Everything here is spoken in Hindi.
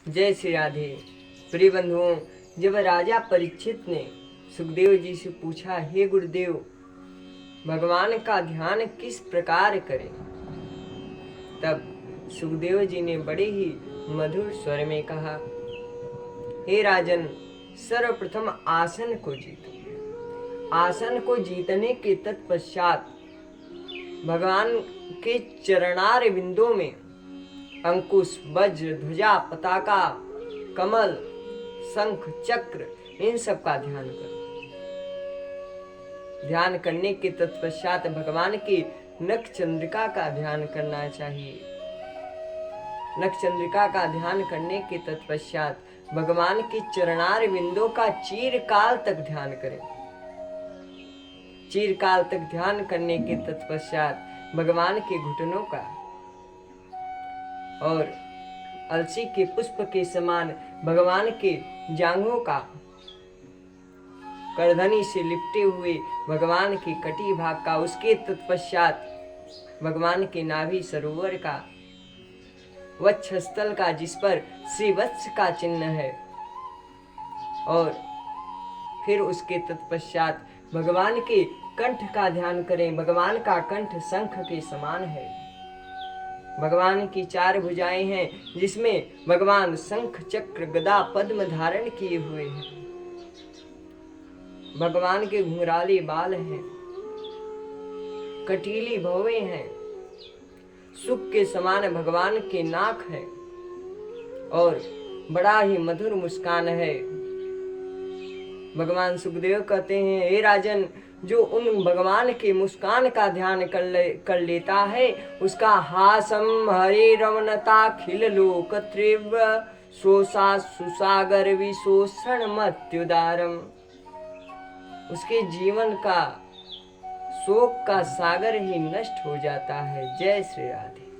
जय श्री राधे। प्रिय बंधुओं, जब राजा परीक्षित ने सुखदेव जी से पूछा, हे गुरुदेव, भगवान का ध्यान किस प्रकार करें, तब सुखदेव जी ने बड़े ही मधुर स्वर में कहा, हे राजन, सर्वप्रथम आसन को जीतो। आसन को जीतने के तत्पश्चात भगवान के चरणार बिंदों में अंकुश, वज्र, ध्वजा, पताका, कमल, शंख, चक्र, इन सब का ध्यान करो। ध्यान करने के तत्पश्चात भगवान की नख चंद्रिका का ध्यान करना चाहिए। नख चंद्रिका का ध्यान करने के तत्पश्चात भगवान के चरणार बिंदों का चीरकाल तक ध्यान करें। चीरकाल तक ध्यान करने के तत्पश्चात भगवान के घुटनों का और अलसी के पुष्प के समान भगवान के जांघों का, करधनी से लिपटे हुए भगवान के कटी भाग का, उसके तत्पश्चात भगवान के नाभि सरोवर का, वक्षस्थल का, जिस पर श्रीवत्स का चिन्ह है, और फिर उसके तत्पश्चात भगवान के कंठ का ध्यान करें। भगवान का कंठ शंख के समान है। भगवान की 4 भुजाएं हैं, जिसमें भगवान शंख, चक्र, गदा, पद्म धारण किए हुए हैं। भगवान के घुंघराले बाल हैं, कटीली भौवें हैं, सुख के समान भगवान के नाक है और बड़ा ही मधुर मुस्कान है। भगवान सुखदेव कहते हैं, हे राजन, जो उन भगवान के मुस्कान का ध्यान कर लेता है, उसका हासम हरे रमनता खिल लोक त्रिव्य शोषा सुसागर विशोषण मत्युदारम। उसके जीवन का शोक का सागर ही नष्ट हो जाता है। जय श्री राधे।